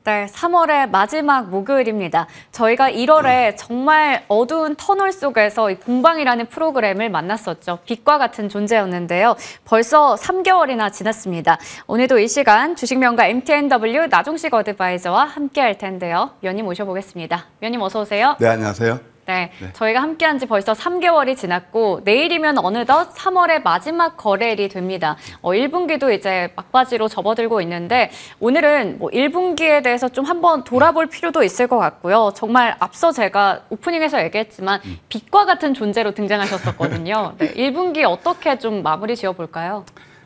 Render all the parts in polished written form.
네, 3월의 마지막 목요일입니다. 저희가 1월에 정말 어두운 터널 속에서 이 공방이라는 프로그램을 만났었죠. 빛과 같은 존재였는데요. 벌써 3개월이나 지났습니다. 오늘도 이 시간 주식명가 MTNW 나종식 어드바이저와 함께 할 텐데요. 위원님 모셔보겠습니다. 위원님 어서 오세요. 네, 안녕하세요. 네, 저희가 함께한 지 벌써 3개월이 지났고 내일이면 어느덧 3월의 마지막 거래일이 됩니다. 1분기도 이제 막바지로 접어들고 있는데 오늘은 1분기에 대해서 좀 한번 돌아볼 필요도 있을 것 같고요. 정말 앞서 제가 오프닝에서 얘기했지만 빛과 같은 존재로 등장하셨었거든요. 네, 1분기 어떻게 좀 마무리 지어볼까요?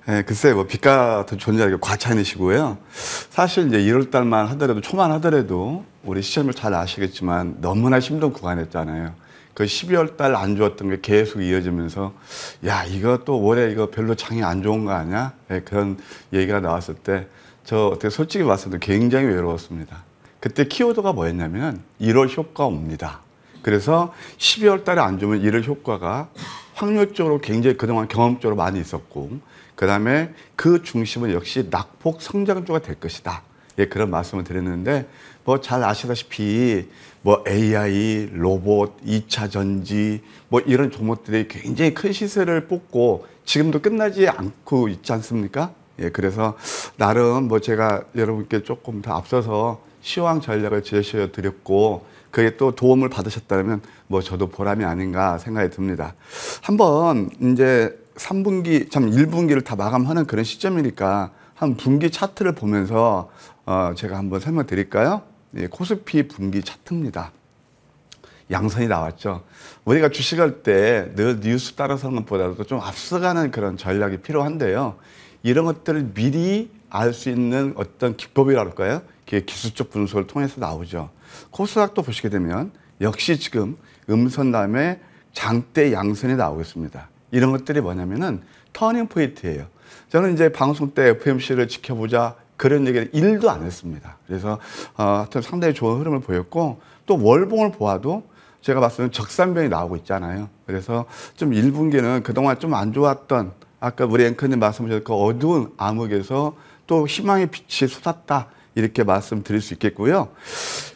네, 글쎄, 빛과 같은 존재가 과찬이시고요. 사실 이제 1월 달만 하더라도, 초만 하더라도 우리 시청자들 잘 아시겠지만 너무나 힘든 구간이었잖아요. 그 12월 달 안 좋았던 게 계속 이어지면서, 야, 이거 또 올해 이거 별로 장이 안 좋은 거 아니야? 네, 그런 얘기가 나왔을 때, 저 어떻게 솔직히 봤을 때 굉장히 외로웠습니다. 그때 키워드가 뭐였냐면, 1월 효과옵니다. 그래서 12월 달에 안 좋으면 1월 효과가 확률적으로 굉장히 그동안 경험적으로 많이 있었고, 그 다음에 그 중심은 역시 낙폭 성장주가 될 것이다. 예, 그런 말씀을 드렸는데, 뭐 잘 아시다시피, 뭐 AI, 로봇, 2차 전지, 뭐 이런 종목들이 굉장히 큰 시세를 뽑고 지금도 끝나지 않고 있지 않습니까? 예, 그래서 나름 뭐 제가 여러분께 조금 더 앞서서 시황 전략을 제시해 드렸고, 그게 또 도움을 받으셨다면 뭐 저도 보람이 아닌가 생각이 듭니다. 한번 이제 3분기, 참 1분기를 다 마감하는 그런 시점이니까 한 분기 차트를 보면서 제가 한번 설명드릴까요? 예, 코스피 분기 차트입니다. 양선이 나왔죠. 우리가 주식할 때 늘 뉴스 따라서 하는 것보다도 좀 앞서가는 그런 전략이 필요한데요. 이런 것들을 미리 알 수 있는 어떤 기법이랄까요? 그게 기술적 분석을 통해서 나오죠. 코스닥도 보시게 되면 역시 지금 음선 다음에 장대 양선이 나오고 있습니다. 이런 것들이 뭐냐면은 터닝 포인트예요. 저는 이제 방송 때 FOMC를 지켜보자 그런 얘기를 1도 안 했습니다. 그래서 하여튼 상당히 좋은 흐름을 보였고 또 월봉을 보아도 제가 봤을 때는 적산변이 나오고 있잖아요. 그래서 좀 1분기는 그동안 좀 안 좋았던 아까 우리 앵커님 말씀하셨던 그 어두운 암흑에서 또 희망의 빛이 솟았다 이렇게 말씀드릴 수 있겠고요.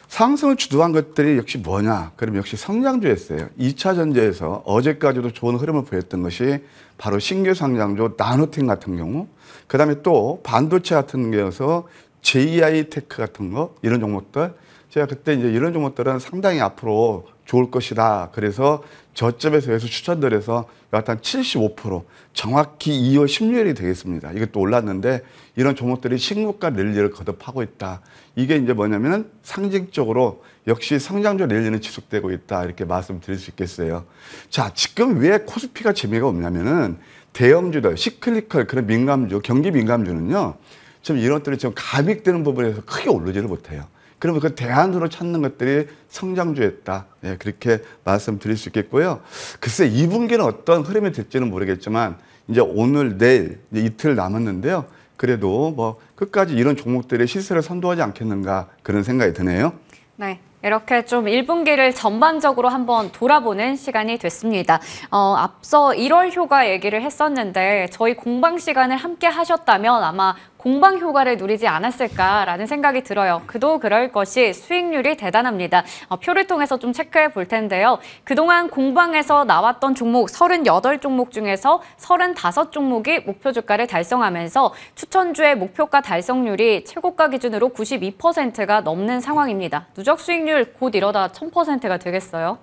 상승을 주도한 것들이 역시 뭐냐? 그럼 역시 성장주였어요. 2차 전지에서 어제까지도 좋은 흐름을 보였던 것이 바로 신규 상장주 나노텍 같은 경우, 그 다음에 또 반도체 같은 경우에서 JI 테크 같은 거, 이런 종목들. 제가 그때 이제 이런 종목들은 상당히 앞으로 좋을 것이다. 그래서 저점에서 해서 추천드려서 약간 75% 정확히 2월 16일이 되겠습니다. 이것도 올랐는데 이런 종목들이 신고가 랠리를 거듭하고 있다. 이게 이제 뭐냐면은 상징적으로 역시 성장주 랠리는 지속되고 있다. 이렇게 말씀드릴 수 있겠어요. 자, 지금 왜 코스피가 재미가 없냐면은 대형주들, 시클리컬 그런 민감주, 경기 민감주는요. 지금 이런 것들이 지금 감익되는 부분에서 크게 오르지를 못해요. 그러면 그 대안으로 찾는 것들이 성장주였다. 예, 그렇게 말씀드릴 수 있겠고요. 글쎄 2분기는 어떤 흐름이 될지는 모르겠지만 이제 오늘, 내일 이제 이틀 남았는데요. 그래도 뭐 끝까지 이런 종목들의 시세를 선도하지 않겠는가 그런 생각이 드네요. 네. 이렇게 좀 1분기를 전반적으로 한번 돌아보는 시간이 됐습니다. 앞서 1월 효과 얘기를 했었는데 저희 공방 시간을 함께 하셨다면 아마 공방 효과를 누리지 않았을까라는 생각이 들어요. 그도 그럴 것이 수익률이 대단합니다. 표를 통해서 좀 체크해 볼 텐데요. 그동안 공방에서 나왔던 종목 38종목 중에서 35종목이 목표 주가를 달성하면서 추천주의 목표가 달성률이 최고가 기준으로 92%가 넘는 상황입니다. 누적 수익률 곧 이러다 1000%가 되겠어요.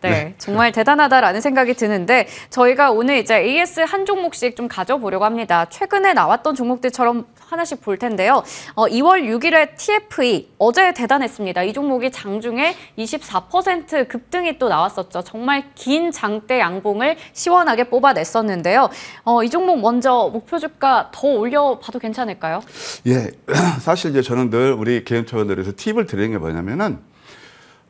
네, 정말 대단하다라는 생각이 드는데 저희가 오늘 이제 AS 한 종목씩 좀 가져보려고 합니다. 최근에 나왔던 종목들처럼 하나씩 볼 텐데요. 2월 6일에 TFE, 어제 대단했습니다. 이 종목이 장중에 24% 급등이 또 나왔었죠. 정말 긴 장대 양봉을 시원하게 뽑아냈었는데요. 이 종목 먼저 목표 주가 더 올려봐도 괜찮을까요? 예, 사실 이제 저는 늘 우리 개인 투자들에서 팁을 드리는 게 뭐냐면은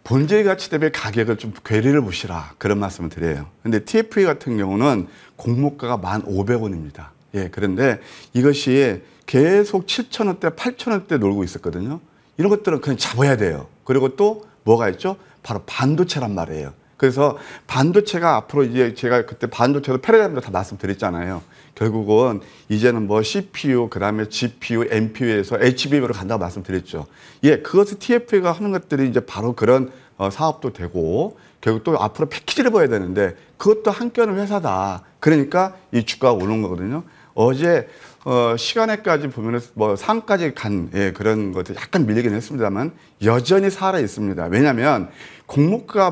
본질 가치 대비 가격을 좀 괴리를 보시라 그런 말씀을 드려요. 근데 TFE 같은 경우는 공모가가 1,500원입니다. 예, 그런데 이것이 계속 7,000원대, 8,000원대 놀고 있었거든요. 이런 것들은 그냥 잡아야 돼요. 그리고 또 뭐가 있죠? 바로 반도체란 말이에요. 그래서 반도체가 앞으로 이제 제가 그때 반도체도 패러다임도 다 말씀드렸잖아요. 결국은 이제는 뭐 CPU, 그다음에 GPU, NPU에서 HBM으로 간다고 말씀드렸죠. 예, 그것을 TF가 하는 것들이 이제 바로 그런 사업도 되고 결국 또 앞으로 패키지를 봐야 되는데 그것도 함께 하는 회사다. 그러니까 이 주가가 오른 거거든요. 어제 시간에까지 보면은 뭐 상까지 간 그런 것들 약간 밀리긴 했습니다만 여전히 살아 있습니다. 왜냐하면 공모가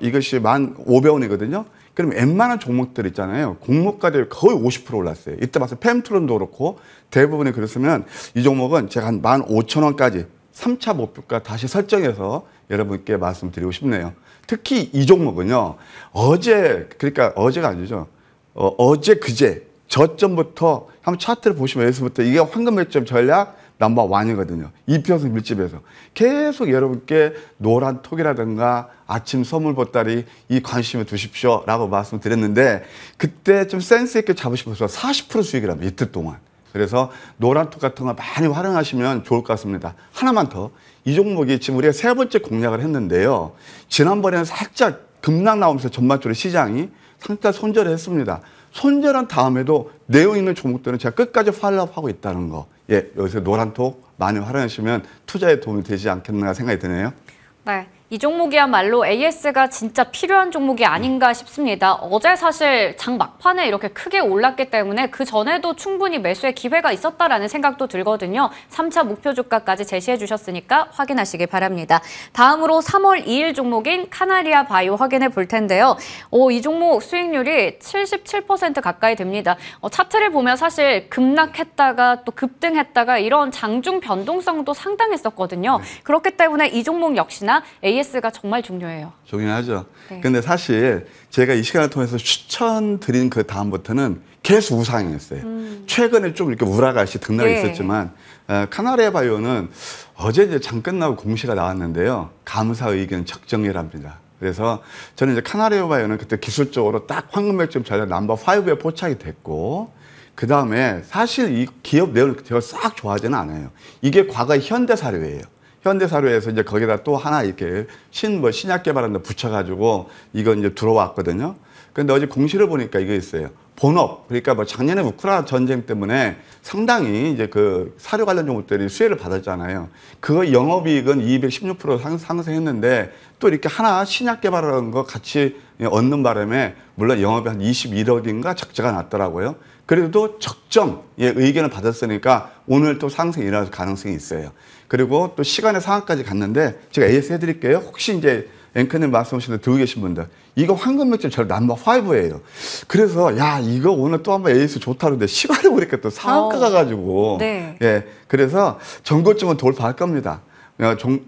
이것이 1,500원이거든요. 그럼 웬만한 종목들 있잖아요. 공모가들이 거의 50% 올랐어요. 이때 봐서 펜트론도 그렇고 대부분이 그랬으면 이 종목은 제가 한 15,000원까지 3차 목표가 다시 설정해서 여러분께 말씀드리고 싶네요. 특히 이 종목은요. 그러니까 어제가 아니죠. 어제 그제 저점부터 한번 차트를 보시면 여기서부터 이게 황금 매점 전략 넘버 1이거든요. 이평선 밀집에서 계속 여러분께 노란 톡이라든가 아침 선물 보따리 이 관심을 두십시오라고 말씀드렸는데 그때 좀 센스 있게 잡으시면서 40% 수익이랍니다. 이틀 동안. 그래서 노란 톡 같은 거 많이 활용하시면 좋을 것 같습니다. 하나만 더. 이 종목이 지금 우리가 세 번째 공략을 했는데요. 지난번에는 살짝 급락 나오면서 전반적으로 시장이 상당히 손절을 했습니다. 손절한 다음에도 내용 있는 종목들은 제가 끝까지 팔로우하고 있다는 거. 예, 여기서 노란톡 많이 활용하시면 투자에 도움이 되지 않겠나 생각이 드네요. 네. 이 종목이야말로 AS가 진짜 필요한 종목이 아닌가 싶습니다. 어제 사실 장 막판에 이렇게 크게 올랐기 때문에 그 전에도 충분히 매수의 기회가 있었다라는 생각도 들거든요. 3차 목표 주가까지 제시해 주셨으니까 확인하시기 바랍니다. 다음으로 3월 2일 종목인 카나리아 바이오 확인해 볼 텐데요. 이 종목 수익률이 77% 가까이 됩니다. 차트를 보면 사실 급락했다가 또 급등했다가 이런 장중 변동성도 상당했었거든요. 네. 그렇기 때문에 이 종목 역시나 AS가 정말 중요해요. 중요하죠. 네. 근데 사실 제가 이 시간을 통해서 추천드린 그 다음부터는 계속 우상이었어요. 최근에 좀 이렇게 우라가시 등락이 네. 있었지만 카나리아 바이오는 어제 이제 장 끝나고 공시가 나왔는데요. 감사 의견 적정이랍니다. 그래서 저는 이제 카나리아 바이오는 그때 기술적으로 딱 황금 맥점 전략 넘버 5에 포착이 됐고 그 다음에 사실 이 기업 내용을 제가 싹 좋아하지는 않아요. 이게 과거의 현대사료예요. 현대사료에서 이제 거기다 또 하나 이렇게 신약 개발하는 데 붙여가지고 이건 이제 들어왔거든요. 근데 어제 공시를 보니까 이거 있어요. 본업. 그러니까 뭐 작년에 우크라이나 전쟁 때문에 상당히 이제 그 사료 관련 종목들이 수혜를 받았잖아요. 그거 영업이익은 216% 상승했는데 또 이렇게 하나 신약 개발하는 거 같이 얻는 바람에 물론 영업이 한 21억인가 적자가 났더라고요. 그래도 적정 의견을 받았으니까 오늘 또 상승이 일어날 가능성이 있어요. 그리고 또 시간의 상한까지 갔는데 제가 AS 해드릴게요. 혹시 이제 앵커님 말씀하신 대로 들고 계신 분들 이거 황금 맥점 저 넘버 5예요. 그래서 야 이거 오늘 또 한번 AS 좋다는데 시간을 보니까 또 상한가 가가지고 네. 예 그래서 전고점은 돌파할 겁니다.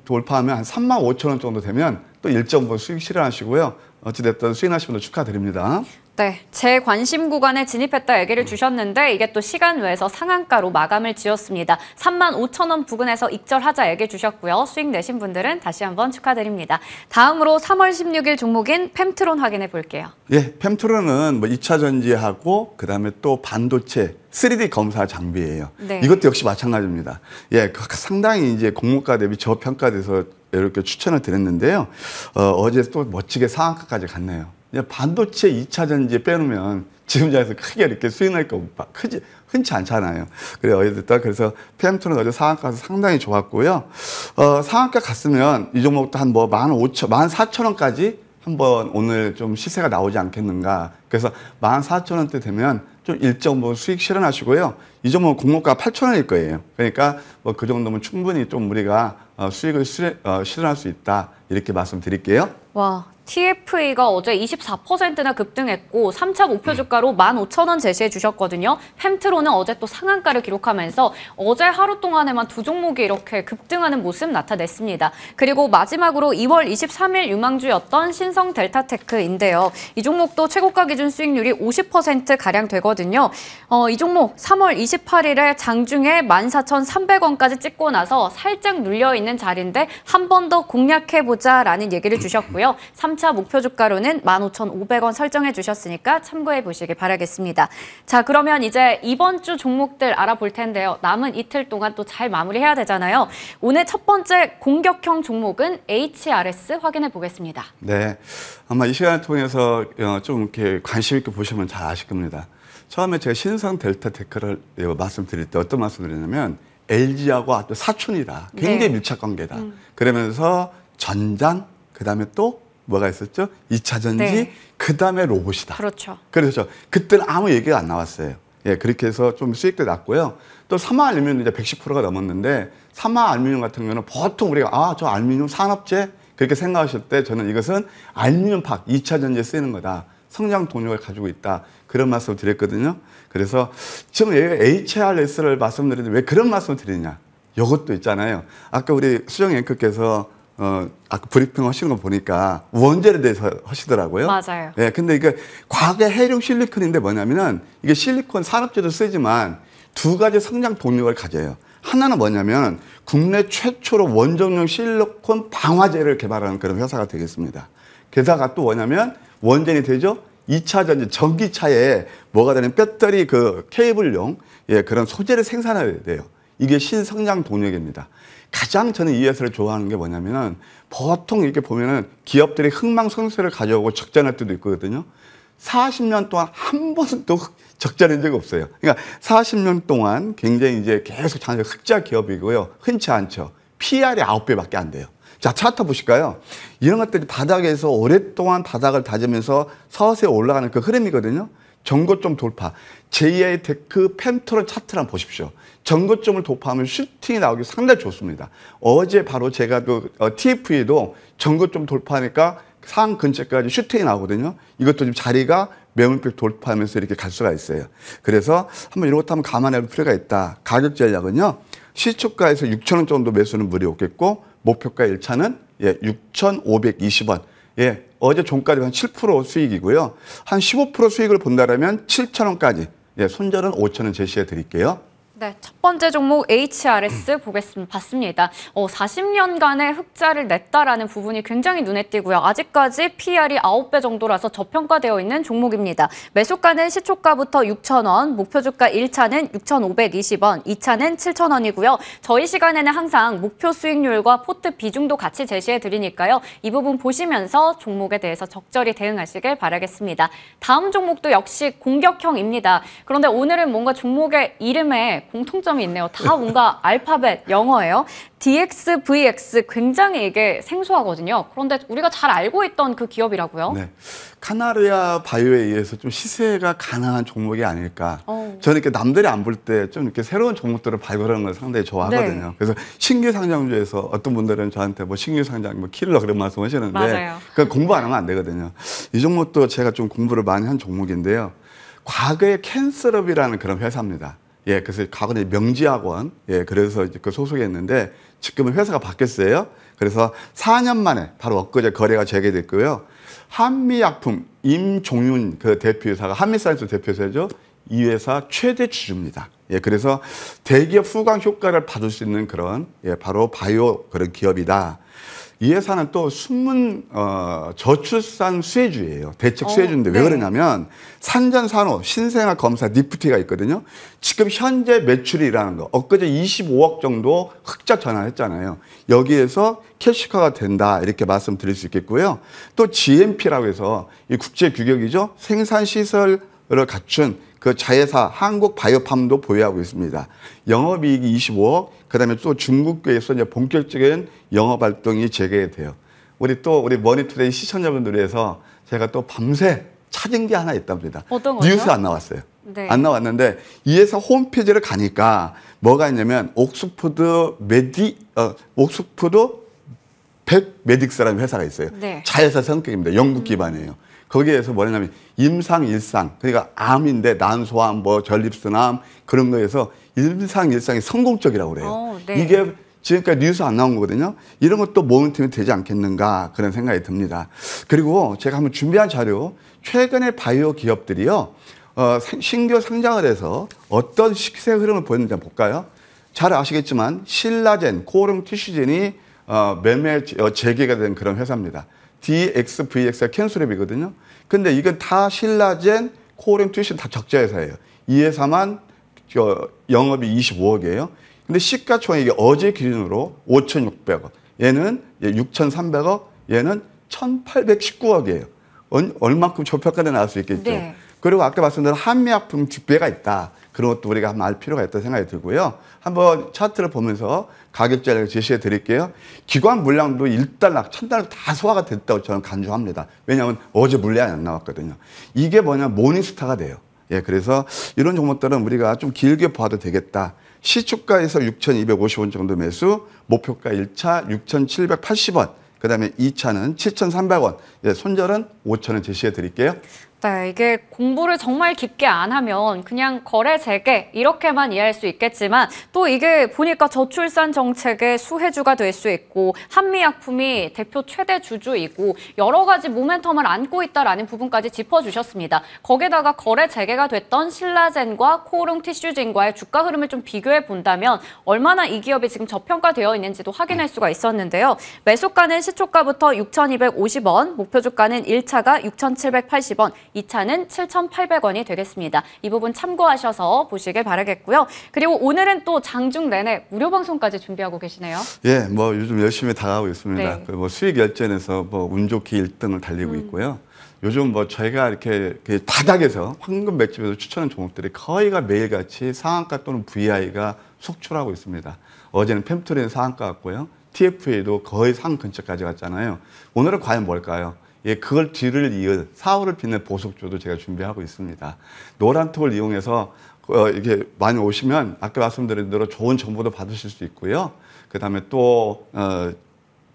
돌파하면 한 35,000원 정도 되면 또 일정 부분 수익 실현하시고요. 어찌됐든 수익하신 분들 축하드립니다. 네, 제 관심 구간에 진입했다 얘기를 주셨는데 이게 또 시간 외에서 상한가로 마감을 지었습니다. 35,000원 부근에서 익절하자 얘기 주셨고요. 수익 내신 분들은 다시 한번 축하드립니다. 다음으로 3월 16일 종목인 펨트론 확인해 볼게요. 예, 펨트론은 뭐 2차 전지하고 그다음에 또 반도체 3D 검사 장비예요. 네. 이것도 역시 마찬가지입니다. 예, 상당히 이제 공모가 대비 저평가돼서 이렇게 추천을 드렸는데요. 어제 또 멋지게 상한가까지 갔네요. 반도체 2차 전지 빼놓으면 지금 장에서 크게 이렇게 수익 날 거 흔치 않잖아요. 그래서 펨트론 어제 상한가 가서 상당히 좋았고요. 상한가 갔으면 이 종목도 한 뭐 14,000원까지 한번 오늘 좀 시세가 나오지 않겠는가. 그래서 14,000원대 되면 좀 일정 부분 수익 실현하시고요. 이 종목은 공모가 8,000원일 거예요. 그러니까 뭐 그 정도면 충분히 좀 우리가 수익을 실현할 수 있다. 이렇게 말씀드릴게요. 와. TFE가 어제 24%나 급등했고 3차 목표 주가로 15,000원 제시해 주셨거든요. 펨트론은 어제 또 상한가를 기록하면서 어제 하루 동안에만 두 종목이 이렇게 급등하는 모습 나타냈습니다. 그리고 마지막으로 2월 23일 유망주였던 신성 델타테크인데요. 이 종목도 최고가 기준 수익률이 50%가량 되거든요. 이 종목 3월 28일에 장중에 14,300원까지 찍고 나서 살짝 눌려있는 자리인데 한 번 더 공략해보자라는 얘기를 주셨고요. 3차 이번차 목표 주가로는 15,500원 설정해 주셨으니까 참고해 보시길 바라겠습니다. 자, 그러면 이제 이번 주 종목들 알아볼 텐데요. 남은 이틀 동안 또 잘 마무리해야 되잖아요. 오늘 첫 번째 공격형 종목은 HRS 확인해 보겠습니다. 네, 아마 이 시간을 통해서 좀 이렇게 관심 있게 보시면 잘 아실 겁니다. 처음에 제가 신성 델타 테크를 말씀드릴 때 어떤 말씀드리냐면 LG하고 아주 사촌이다. 굉장히 밀착 관계다. 그러면서 전장, 그다음에 또 뭐가 있었죠? 2차 전지, 네. 그다음에 로봇이다. 그렇죠. 그렇죠. 그때는 아무 얘기가 안 나왔어요. 예, 그렇게 해서 좀 수익도 났고요. 또 삼화알루미늄 이제 110%가 넘었는데 삼화알루미늄 같은 경우는 보통 우리가 저 알루미늄 산업재 그렇게 생각하실 때 저는 이것은 알루미늄 팍 2차 전지에 쓰이는 거다. 성장 동력을 가지고 있다. 그런 말씀을 드렸거든요. 그래서 지금 HRS를 말씀드리는데 왜 그런 말씀을 드리냐. 이것도 있잖아요. 아까 우리 수정 앵커께서 아까 브리핑 하시는 거 보니까 원재료에 대해서 하시더라고요. 맞아요. 예, 근데 이게 과거 해룡 실리콘인데 뭐냐면은 이게 실리콘 산업재도 쓰지만 두 가지 성장 동력을 가져요. 하나는 뭐냐면 국내 최초로 원정용 실리콘 방화제를 개발하는 그런 회사가 되겠습니다. 게다가 또 뭐냐면 원전이 되죠. 2차 전지 전기차에 뭐가 되는 배터리 그 케이블용 그런 소재를 생산해야 돼요. 이게 신성장 동력입니다. 가장 저는 이 회사를 좋아하는 게 뭐냐면은 보통 이렇게 보면은 기업들이 흥망성쇠를 가져오고 적자날 때도 있거든요. 40년 동안 한 번도 적자낸 적이 없어요. 그러니까 40년 동안 굉장히 이제 계속 장사 흑자 기업이고요. 흔치 않죠. PR이 9배밖에 안 돼요. 자, 차트 보실까요? 이런 것들이 바닥에서 오랫동안 바닥을 다지면서 서서히 올라가는 그 흐름이거든요. 전고점 돌파. JI 테크 펜트론 차트를 한번 보십시오. 전고점을 돌파하면 슈팅이 나오기 상당히 좋습니다. 어제 바로 제가 TFE도 전고점 돌파하니까 상 근처까지 슈팅이 나오거든요. 이것도 지금 자리가 매물벽 돌파하면서 이렇게 갈 수가 있어요. 그래서 한번 이런 것도 한번 감안해 볼 필요가 있다. 가격 전략은요. 시초가에서 6,000원 정도 매수는 무리 없겠고 목표가 1차는 6,520원. 예, 어제 종가도 한 7% 수익이고요. 한 15% 수익을 본다면 7,000원까지. 예, 손절은 5,000원 제시해 드릴게요. 네, 첫 번째 종목 HRS 봤습니다. 40년간의 흑자를 냈다라는 부분이 굉장히 눈에 띄고요. 아직까지 PR이 9배 정도라서 저평가되어 있는 종목입니다. 매수가는 시초가부터 6,000원, 목표 주가 1차는 6,520원, 2차는 7,000원이고요. 저희 시간에는 항상 목표 수익률과 포트 비중도 같이 제시해 드리니까요. 이 부분 보시면서 종목에 대해서 적절히 대응하시길 바라겠습니다. 다음 종목도 역시 공격형입니다. 그런데 오늘은 뭔가 종목의 이름에 공통점이 있네요. 다 뭔가 알파벳 영어예요. DXVX 굉장히 이게 생소하거든요. 그런데 우리가 잘 알고 있던 그 기업이라고요. 네, 카나리아 바이오에 의해서 좀 시세가 가능한 종목이 아닐까. 저는 이렇게 남들이 안 볼 때 좀 이렇게 새로운 종목들을 발굴하는 걸 상당히 좋아하거든요. 네. 그래서 신규 상장주에서 어떤 분들은 저한테 뭐 신규 상장 뭐 킬러 그런 말씀하시는데 맞아요. 공부 안 하면 안 되거든요. 이 종목도 제가 좀 공부를 많이 한 종목인데요. 과거에 캔슬업이라는 그런 회사입니다. 예, 그래서 과거에 명지학원, 그래서 이제 그 소속했는데 지금은 회사가 바뀌었어요. 그래서 4년 만에 바로 엊그제 거래가 재개됐고요. 한미약품 임종윤 그 대표이사가 한미사이언스 대표이사죠. 이 회사 최대 주주입니다. 예, 그래서 대기업 후광 효과를 받을 수 있는 그런 바로 바이오 그런 기업이다. 이 회사는 또 숨은 저출산 수혜주예요. 대책 수혜주인데 네. 왜 그러냐면 산전산후 신생아 검사 니프티가 있거든요. 지금 현재 매출이라는 거 엊그제 25억 정도 흑자 전환했잖아요. 여기에서 캐시화가 된다 이렇게 말씀드릴 수 있겠고요. 또 GMP라고 해서 이 국제 규격이죠. 생산 시설을 갖춘 그 자회사 한국바이오팜도 보유하고 있습니다. 영업이익이 25억, 그다음에 또 중국계에서 이제 본격적인 영업 활동이 재개돼요. 우리 머니투데이 시청자분들 위해서 제가 또 밤새 찾은 게 하나 있답니다. 어떤 거죠? 뉴스 안 나왔어요. 네. 안 나왔는데 이 회사 홈페이지를 가니까 뭐가 있냐면 옥스포드 백메딕스라는 회사가 있어요. 네. 자회사 성격입니다. 영국 기반이에요. 거기에서 뭐냐면 임상일상, 그러니까 암인데 난소암, 뭐 전립선암 그런 거에서 임상일상이 성공적이라고 그래요. 네. 이게 지금까지 뉴스 안 나온 거거든요. 이런 것도 모니터링이 되지 않겠는가 그런 생각이 듭니다. 그리고 제가 한번 준비한 자료, 최근에 바이오 기업들이요. 신규 상장을 해서 어떤 식세 흐름을 보였는지 한번 볼까요? 잘 아시겠지만 신라젠, 코오롱 티슈젠이 매매 재개가 된 그런 회사입니다. DXVX가 캔슬랩이거든요. 근데 이건 다 신라젠, 코오링 투이션 다 적자 회사예요. 이 회사만 영업이 25억이에요. 근데 시가총액이 어제 기준으로 5,600억. 얘는 6,300억, 얘는 1,819억이에요. 얼마큼 저평가돼 나올 수 있겠죠. 네. 그리고 아까 말씀드린 한미약품 뒷배가 있다. 그런 것도 우리가 한번 알 필요가 있다고 생각이 들고요. 한번 차트를 보면서 가격 자료를 제시해 드릴게요. 기관 물량도 1달러, 1,000달러 다 소화가 됐다고 저는 간주합니다. 왜냐하면 어제 물량이 안 나왔거든요. 이게 뭐냐, 모닝스타가 돼요. 예, 그래서 이런 종목들은 우리가 좀 길게 봐도 되겠다. 시초가에서 6,250원 정도 매수, 목표가 1차 6,780원, 그 다음에 2차는 7,300원, 예, 손절은 5,000원 제시해 드릴게요. 네, 이게 공부를 정말 깊게 안 하면 그냥 거래 재개 이렇게만 이해할 수 있겠지만 또 이게 보니까 저출산 정책의 수혜주가 될 수 있고 한미약품이 대표 최대 주주이고 여러 가지 모멘텀을 안고 있다라는 부분까지 짚어주셨습니다. 거기다가 거래 재개가 됐던 신라젠과 코오롱 티슈진과의 주가 흐름을 좀 비교해 본다면 얼마나 이 기업이 지금 저평가되어 있는지도 확인할 수가 있었는데요. 매수가는 시초가부터 6,250원, 목표 주가는 1차가 6,780원, 2차는 7,800원이 되겠습니다. 이 부분 참고하셔서 보시길 바라겠고요. 그리고 오늘은 또 장중 내내 무료 방송까지 준비하고 계시네요. 예, 뭐 요즘 열심히 다가가고 있습니다. 네. 그 뭐 수익 열전에서 뭐 운 좋게 1등을 달리고 있고요. 요즘 뭐 저희가 이렇게 바닥에서 황금 맷집에서 추천한 종목들이 거의가 매일같이 상한가 또는 VI가 속출하고 있습니다. 어제는 펜트린 상한가 같고요. TFA도 거의 상 근처까지 갔잖아요. 오늘은 과연 뭘까요? 예, 그걸 뒤를 이을 4월을 빛낼 보석주도 제가 준비하고 있습니다. 노란톡을 이용해서 이렇게 많이 오시면 아까 말씀드린 대로 좋은 정보도 받으실 수 있고요. 그 다음에 또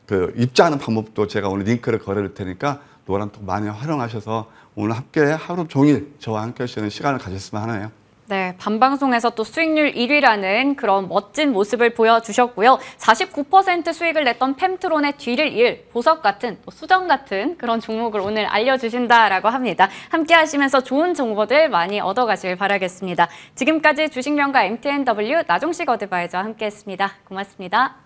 그 입자하는 방법도 제가 오늘 링크를 걸어드릴 테니까 노란톡 많이 활용하셔서 오늘 함께 하루 종일 저와 함께 하시는 시간을 가졌으면 하나요? 네, 반방송에서 또 수익률 1위라는 그런 멋진 모습을 보여주셨고요. 49% 수익을 냈던 펜트론의 뒤를 이을 보석 같은, 또 수정 같은 그런 종목을 오늘 알려주신다라고 합니다. 함께 하시면서 좋은 정보들 많이 얻어가길 바라겠습니다. 지금까지 주식명가 MTNW 나종식 어드바이저와 함께했습니다. 고맙습니다.